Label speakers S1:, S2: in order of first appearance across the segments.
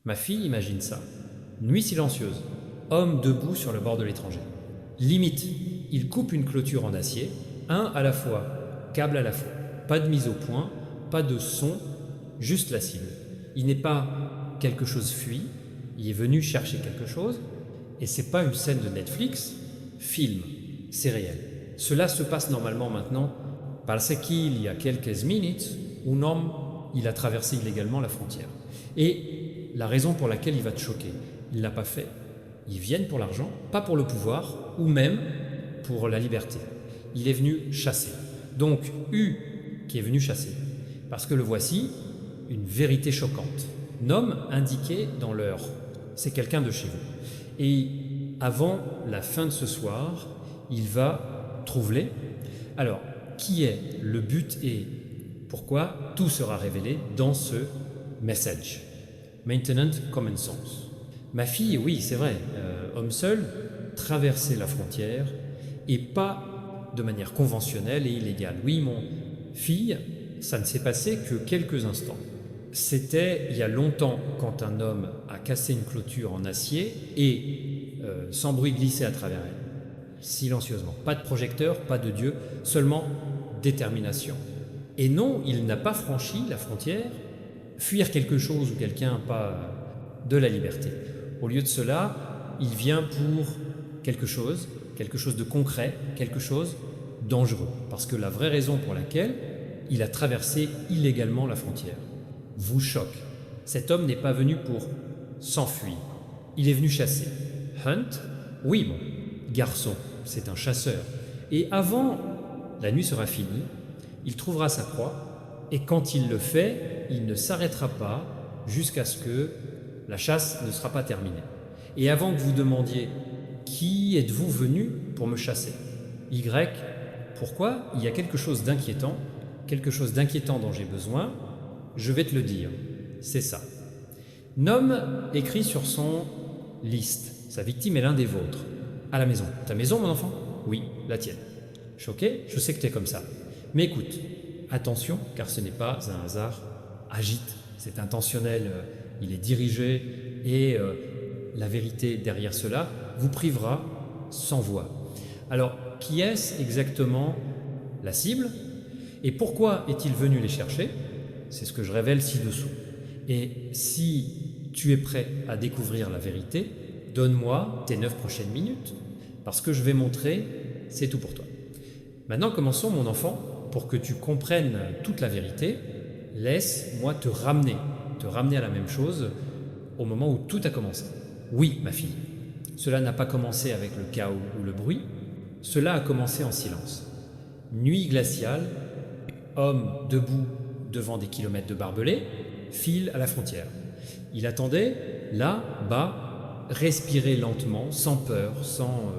S1: Ma fille imagine ça. Nuit silencieuse. Homme debout sur le bord de l'étranger. Limite, il coupe une clôture en acier, un à la fois, câble à la fois. Pas de mise au point, pas de son, juste la cible. Il n'est pas quelque chose fuit, il est venu chercher quelque chose, et c'est pas une scène de Netflix, film, c'est réel. Cela se passe normalement maintenant parce qu'il y a quelques minutes, un homme, il a traversé illégalement la frontière. Et la raison pour laquelle il va te choquer, il ne l'a pas fait. Ils viennent pour l'argent, pas pour le pouvoir, ou même pour la liberté. Il est venu chasser. Donc, U qui est venu chasser. Parce que le voici, une vérité choquante. Nom indiqué dans l'heure. C'est quelqu'un de chez vous. Et avant la fin de ce soir, il va troubler. Alors, qui est le but et pourquoi tout sera révélé dans ce message. Maintenant common sense. Ma fille, oui, c'est vrai, homme seul, traverser la frontière et pas de manière conventionnelle et illégale. Oui, mon fille, ça ne s'est passé que quelques instants. C'était il y a longtemps quand un homme a cassé une clôture en acier et sans bruit glissé à travers elle, silencieusement. Pas de projecteur, pas de Dieu, seulement détermination. Et non, il n'a pas franchi la frontière, fuir quelque chose ou quelqu'un, pas de la liberté. Au lieu de cela, il vient pour quelque chose de concret, quelque chose dangereux. Parce que la vraie raison pour laquelle il a traversé illégalement la frontière vous choque. Cet homme n'est pas venu pour s'enfuir, il est venu chasser. Hunt, oui bon, garçon, c'est un chasseur. Et avant, la nuit sera finie, il trouvera sa proie, et quand il le fait, il ne s'arrêtera pas jusqu'à ce que la chasse ne sera pas terminée. Et avant que vous demandiez « Qui êtes-vous venu pour me chasser ?» Y, pourquoi il y a quelque chose d'inquiétant dont j'ai besoin, je vais te le dire, c'est ça. Nom écrit sur son liste, sa victime est l'un des vôtres, à la maison. Ta maison, mon enfant? Oui, la tienne. Choqué? Je sais que tu es comme ça. Mais écoute, attention, car ce n'est pas un hasard. Agite, c'est intentionnel, il est dirigé, et la vérité derrière cela vous privera sans voix. Alors, qui est-ce exactement la cible? Et pourquoi est-il venu les chercher? C'est ce que je révèle ci-dessous. Et si tu es prêt à découvrir la vérité, donne-moi tes 9 prochaines minutes, parce que je vais montrer, c'est tout pour toi. Maintenant, commençons, mon enfant, pour que tu comprennes toute la vérité. Laisse-moi te ramener à la même chose au moment où tout a commencé. Oui, ma fille, cela n'a pas commencé avec le chaos ou le bruit, cela a commencé en silence. Nuit glaciale, homme debout devant des kilomètres de barbelés, file à la frontière. Il attendait, là, bas, respirer lentement, sans peur, sans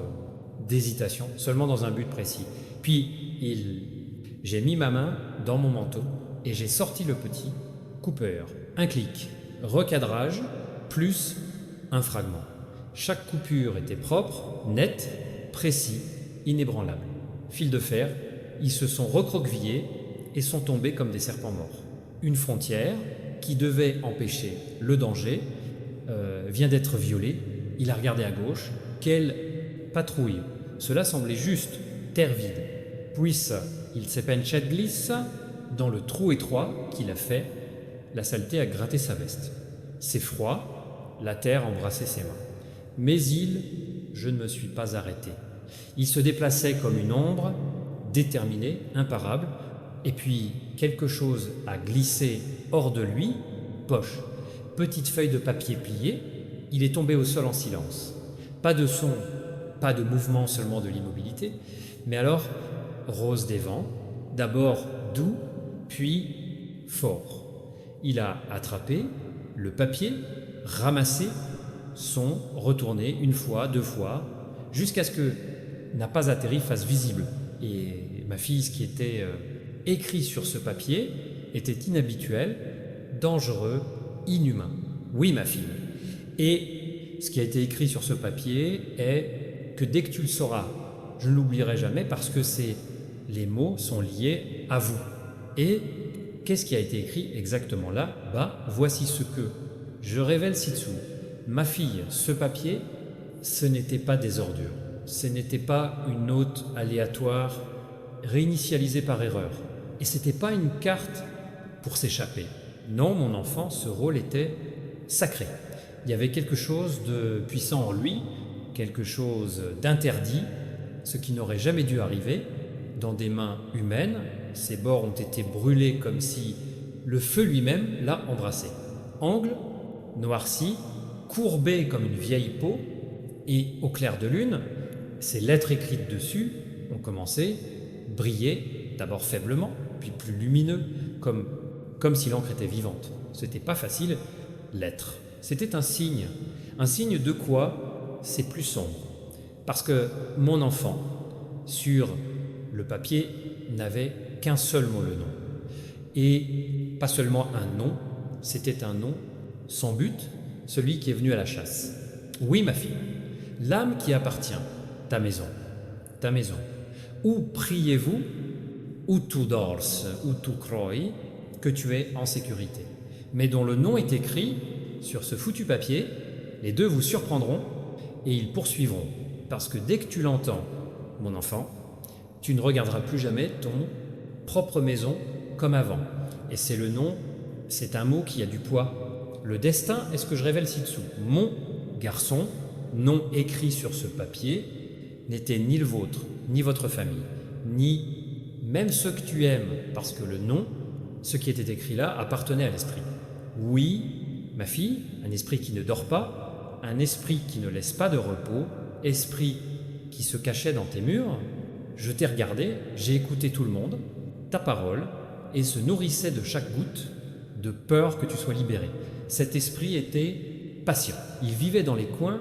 S1: d'hésitation, seulement dans un but précis. Puis, j'ai mis ma main dans mon manteau et j'ai sorti le petit coupeur. Un clic, recadrage, plus un fragment. Chaque coupure était propre, nette, précis, inébranlable. Fil de fer, ils se sont recroquevillés et sont tombés comme des serpents morts. Une frontière qui devait empêcher le danger vient d'être violée. Il a regardé à gauche. Quelle patrouille! Cela semblait juste terre vide. Puis il s'est penché glisse dans le trou étroit qu'il a fait. La saleté a gratté sa veste. C'est froid, la terre embrassait ses mains. Mais je ne me suis pas arrêté. Il se déplaçait comme une ombre, déterminée, imparable, et puis quelque chose a glissé hors de lui, poche, petite feuille de papier pliée, il est tombé au sol en silence. Pas de son, pas de mouvement, seulement de l'immobilité, mais alors, rose des vents, d'abord doux, puis fort. Il a attrapé le papier, ramassé, son, retourné une fois, 2 fois, jusqu'à ce que n'a pas atterri face visible. Et ma fille, ce qui était écrit sur ce papier était inhabituel, dangereux, inhumain. Oui, ma fille. Et ce qui a été écrit sur ce papier est que dès que tu le sauras, je ne l'oublierai jamais parce que les mots sont liés à vous. Et qu'est-ce qui a été écrit exactement là? Voici ce que Je révèle ci-dessous. Ma fille, ce papier, ce n'était pas des ordures. Ce n'était pas une note aléatoire réinitialisée par erreur. Et ce n'était pas une carte pour s'échapper. Non, mon enfant, ce rôle était sacré. Il y avait quelque chose de puissant en lui, quelque chose d'interdit, ce qui n'aurait jamais dû arriver dans des mains humaines. Ses bords ont été brûlés comme si le feu lui-même l'a embrassé. Angle, noirci, courbé comme une vieille peau, et au clair de lune, ces lettres écrites dessus ont commencé à briller, d'abord faiblement, puis plus lumineux, comme si l'encre était vivante. C'était pas facile, l'être. C'était un signe. Un signe de quoi? C'est plus sombre. Parce que mon enfant, sur le papier, n'avait qu'un seul mot, le nom. Et pas seulement un nom, c'était un nom sans but, celui qui est venu à la chasse. Oui, ma fille, l'âme qui appartient, ta maison, où priez-vous, où tu dors, où tu crois, que tu es en sécurité, mais dont le nom est écrit sur ce foutu papier. Les deux vous surprendront et ils poursuivront, parce que dès que tu l'entends, mon enfant, tu ne regarderas plus jamais ton propre maison comme avant. Et c'est le nom, c'est un mot qui a du poids. Le destin est ce que je révèle ci-dessous. Mon garçon, nom écrit sur ce papier, n'était ni le vôtre, ni votre famille, ni même ceux que tu aimes, parce que le nom, ce qui était écrit là, appartenait à l'esprit. Oui, ma fille, un esprit qui ne dort pas, un esprit qui ne laisse pas de repos, esprit qui se cachait dans tes murs. Je t'ai regardé, j'ai écouté tout le monde, ta parole, et se nourrissait de chaque goutte de peur que tu sois libéré. Cet esprit était patient. Il vivait dans les coins,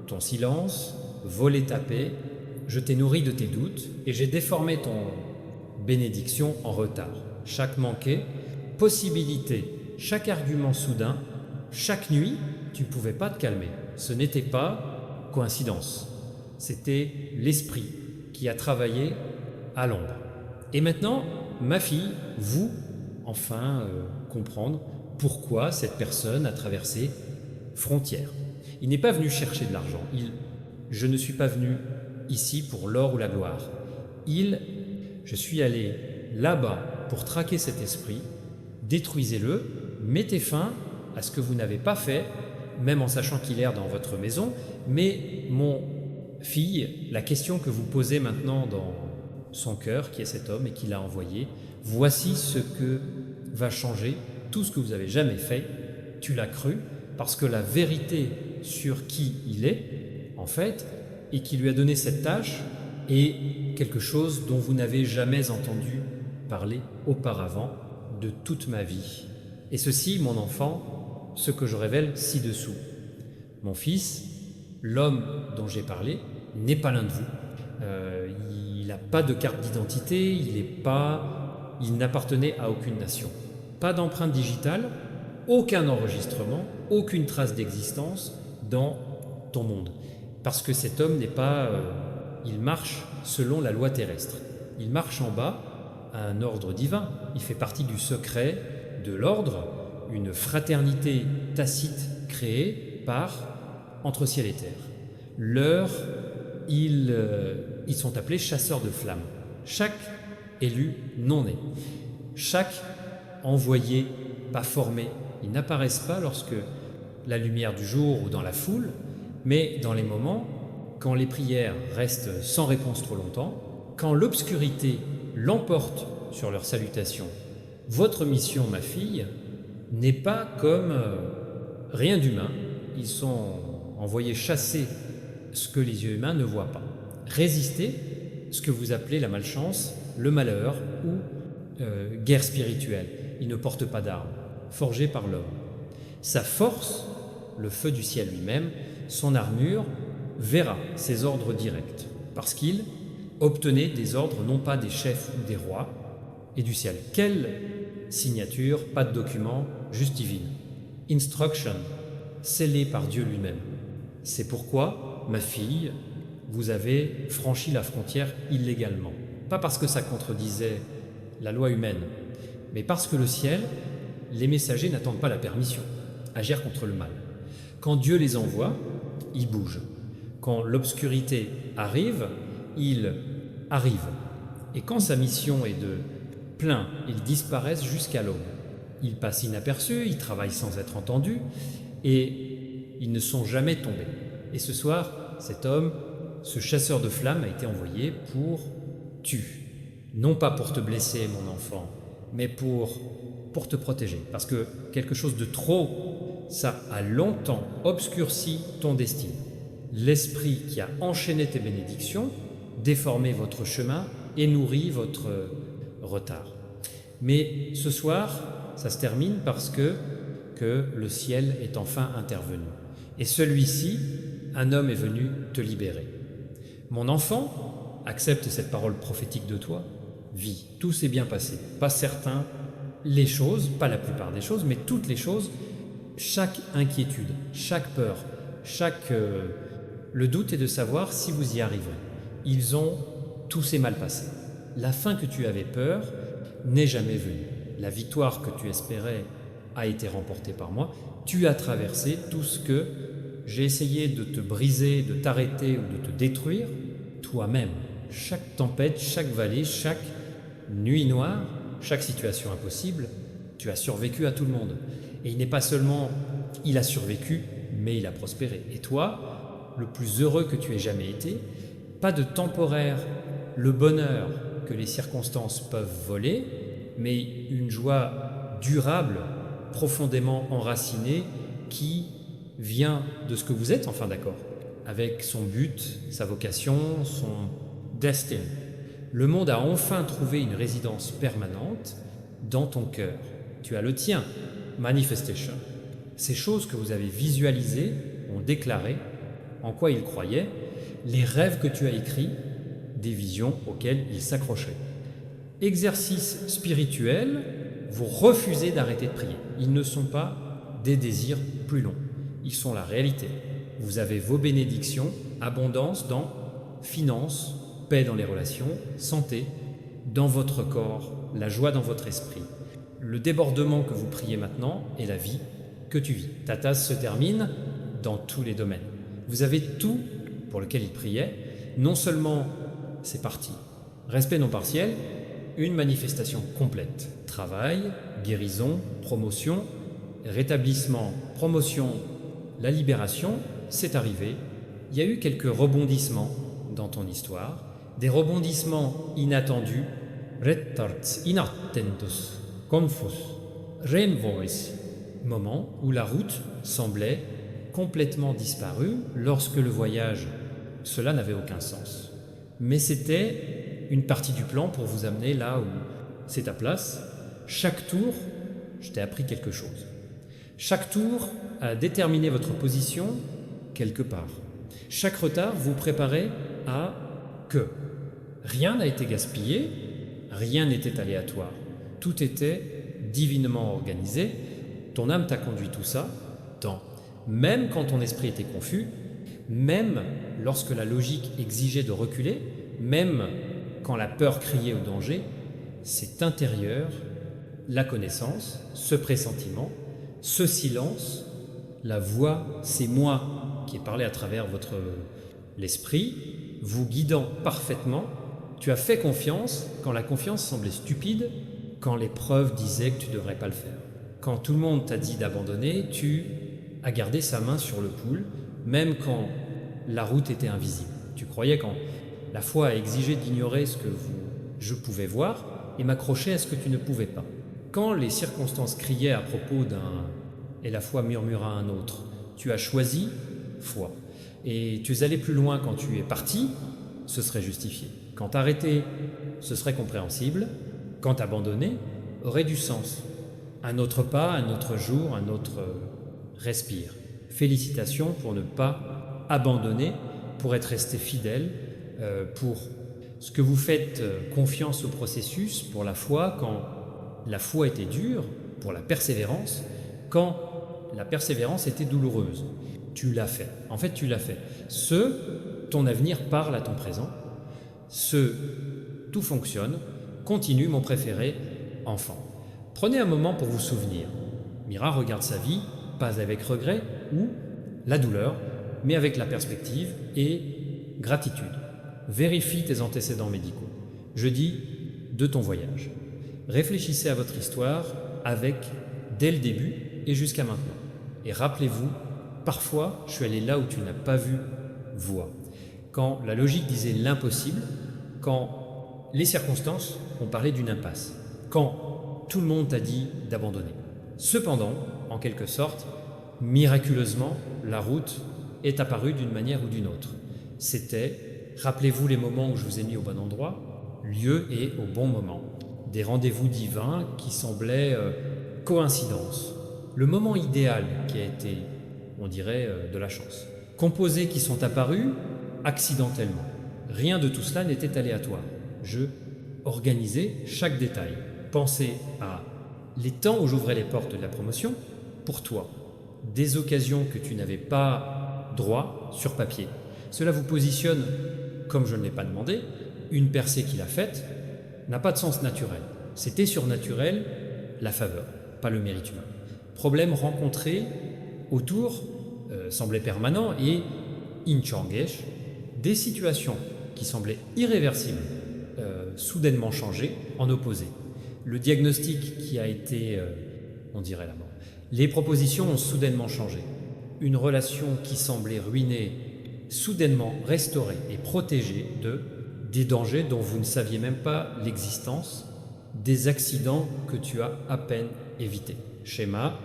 S1: ton silence, volait ta paix. Je t'ai nourri de tes doutes et j'ai déformé ton bénédiction en retard. Chaque manqué, possibilité, chaque argument soudain, chaque nuit, tu ne pouvais pas te calmer. Ce n'était pas coïncidence. C'était l'esprit qui a travaillé à l'ombre. Et maintenant, ma fille, vous, enfin comprendre pourquoi cette personne a traversé frontières. Il n'est pas venu chercher de l'argent. Je ne suis pas venu ici pour l'or ou la gloire. Je suis allé là-bas pour traquer cet esprit. Détruisez-le, mettez fin à ce que vous n'avez pas fait, même en sachant qu'il erre dans votre maison. Mais mon fille, la question que vous posez maintenant dans son cœur, qui est cet homme et qui l'a envoyé, voici ce que va changer tout ce que vous avez jamais fait. Tu l'as cru, parce que la vérité sur qui il est, en fait, et qui lui a donné cette tâche, est quelque chose dont vous n'avez jamais entendu parler auparavant de toute ma vie. Et ceci, mon enfant, ce que je révèle ci-dessous. Mon fils, l'homme dont j'ai parlé, n'est pas l'un de vous. Il n'a pas de carte d'identité, il n'appartenait à aucune nation. Pas d'empreinte digitale, aucun enregistrement, aucune trace d'existence dans ton monde. Parce que cet homme n'est pas... il marche selon la loi terrestre. Il marche en bas à un ordre divin. Il fait partie du secret de l'ordre, une fraternité tacite créée entre ciel et terre. Ils sont appelés chasseurs de flammes. Chaque élu non né, chaque envoyé pas formé, ils n'apparaissent pas lorsque la lumière du jour ou dans la foule, mais dans les moments quand les prières restent sans réponse trop longtemps, quand l'obscurité l'emporte sur leurs salutations. Votre mission, ma fille, n'est pas comme rien d'humain. Ils sont envoyés chasser ce que les yeux humains ne voient pas. Résister ce que vous appelez la malchance, le malheur ou guerre spirituelle. Il ne porte pas d'armes, forgées par l'homme. Sa force, le feu du ciel lui-même, son armure, verra ses ordres directs, parce qu'il obtenait des ordres non pas des chefs ou des rois, et du ciel. Quelle signature, pas de document, juste divine. Instruction, scellée par Dieu lui-même. C'est pourquoi, ma fille, vous avez franchi la frontière illégalement. Pas parce que ça contredisait la loi humaine, mais parce que le ciel, les messagers n'attendent pas la permission. agir contre le mal. Quand Dieu les envoie, ils bougent. Quand l'obscurité arrive, ils arrivent. Et quand sa mission est de plein, ils disparaissent jusqu'à l'aube. Ils passent inaperçus, ils travaillent sans être entendus, et ils ne sont jamais tombés. Et ce soir, cet homme, ce chasseur de flammes, a été envoyé pour tuer. Non pas pour te blesser, mon enfant, mais pour te protéger. Parce que quelque chose de trop, ça a longtemps obscurci ton destin. L'esprit qui a enchaîné tes bénédictions, déformé votre chemin et nourri votre retard. Mais ce soir, ça se termine parce que le ciel est enfin intervenu. Et celui-ci, un homme est venu te libérer. Mon enfant, accepte cette parole prophétique de toi, vis, tout s'est bien passé. Pas certain, les choses, pas la plupart des choses, mais toutes les choses, chaque inquiétude, chaque peur, le doute est de savoir si vous y arriverez. Tout s'est mal passé. La fin que tu avais peur n'est jamais venue. La victoire que tu espérais a été remportée par moi. Tu as traversé tout ce que j'ai essayé de te briser, de t'arrêter ou de te détruire toi-même. Chaque tempête, chaque vallée, chaque nuit noire, chaque situation impossible, tu as survécu à tout le monde. Et il n'est pas seulement il a survécu, mais il a prospéré. Et toi, le plus heureux que tu aies jamais été, pas de temporaire, le bonheur que les circonstances peuvent voler, mais une joie durable, profondément enracinée, qui vient de ce que vous êtes, enfin d'accord, avec son but, sa vocation, son destin. Le monde a enfin trouvé une résidence permanente dans ton cœur. Tu as le tien, manifestation. Ces choses que vous avez visualisées ont déclaré en quoi ils croyaient, les rêves que tu as écrits, des visions auxquelles ils s'accrochaient. Exercice spirituel, vous refusez d'arrêter de prier. Ils ne sont pas des désirs plus longs, ils sont la réalité. Vous avez vos bénédictions, abondance dans finances, paix dans les relations, santé, dans votre corps, la joie dans votre esprit. Le débordement que vous priez maintenant est la vie que tu vis. Ta tasse se termine dans tous les domaines. Vous avez tout pour lequel il priait. Non seulement c'est parti, respect non partiel, une manifestation complète. Travail, guérison, promotion, rétablissement, promotion, la libération, c'est arrivé. Il y a eu quelques rebondissements dans ton histoire, des rebondissements inattendus, retards inattentus, confus, renvois, moments où la route semblait complètement disparue lorsque le voyage, cela n'avait aucun sens. Mais c'était une partie du plan pour vous amener là où c'est ta place. Chaque tour, je t'ai appris quelque chose. Chaque tour a déterminé votre position quelque part. Chaque retard vous préparait à que rien n'a été gaspillé, rien n'était aléatoire. Tout était divinement organisé. Ton âme t'a conduit tout ça dans. Même quand ton esprit était confus, même lorsque la logique exigeait de reculer, même quand la peur criait au danger, c'est intérieur, la connaissance, ce pressentiment, ce silence, la voix, c'est moi qui ai parlé à travers l'esprit, vous guidant parfaitement. Tu as fait confiance quand la confiance semblait stupide, quand les preuves disaient que tu ne devrais pas le faire. Quand tout le monde t'a dit d'abandonner, tu as gardé sa main sur le pouls, même quand la route était invisible. Tu croyais quand la foi a exigé d'ignorer ce que je pouvais voir et m'accrocher à ce que tu ne pouvais pas. Quand les circonstances criaient à propos d'un et la foi murmura à un autre, tu as choisi foi. Et tu es allé plus loin quand tu es parti, ce serait justifié. Quand arrêter, ce serait compréhensible. Quand abandonner, aurait du sens. Un autre pas, un autre jour, un autre respire. Félicitations pour ne pas abandonner, pour être resté fidèle, pour ce que vous faites confiance au processus, pour la foi, quand la foi était dure, pour la persévérance, quand la persévérance était douloureuse. Tu l'as fait. En fait, tu l'as fait. Ton avenir parle à ton présent. Tout fonctionne. Continue, mon préféré, enfant. Prenez un moment pour vous souvenir. Mira regarde sa vie. pas avec regret, ou la douleur, mais avec la perspective et gratitude. Vérifie tes antécédents médicaux. Je dis de ton voyage. Réfléchissez à votre histoire avec, dès le début et jusqu'à maintenant. Et rappelez-vous, parfois, je suis allé là où tu n'as pas vu voie. Quand la logique disait l'impossible, quand les circonstances ont parlé d'une impasse, quand tout le monde t'a dit d'abandonner. Cependant, en quelque sorte, miraculeusement, la route est apparue d'une manière ou d'une autre. C'était, rappelez-vous les moments où je vous ai mis au bon endroit, lieu et au bon moment. Des rendez-vous divins qui semblaient coïncidences. Le moment idéal qui a été, on dirait, de la chance. Composés qui sont apparus accidentellement. Rien de tout cela n'était aléatoire. Je organisais chaque détail. Pensez à les temps où j'ouvrais les portes de la promotion pour toi. Des occasions que tu n'avais pas droit sur papier. Cela vous positionne, comme je ne l'ai pas demandé, une percée qu'il a faite n'a pas de sens naturel. C'était surnaturel, la faveur, pas le mérite humain. Problème rencontré autour, semblait permanent, et Inchangesh, des situations qui semblaient irréversibles, soudainement changées en opposé. Le diagnostic qui a été, on dirait la mort. Les propositions ont soudainement changé. Une relation qui semblait ruinée, soudainement restaurée et protégée des dangers dont vous ne saviez même pas l'existence, des accidents que tu as à peine évités. Schéma,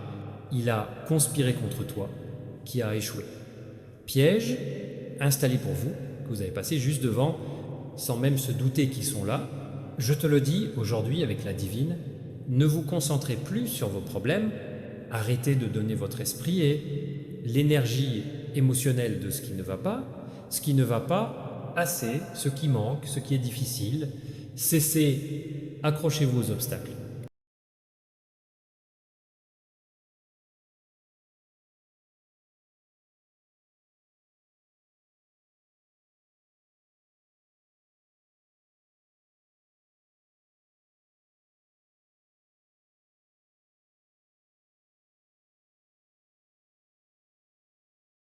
S1: il a conspiré contre toi, qui a échoué. Piège, installé pour vous, que vous avez passé juste devant, sans même se douter qu'ils sont là. Je te le dis aujourd'hui avec la divine, ne vous concentrez plus sur vos problèmes, arrêtez de donner votre esprit et l'énergie émotionnelle de ce qui ne va pas, assez, ce qui manque, ce qui est difficile. Cessez, accrochez-vous aux obstacles.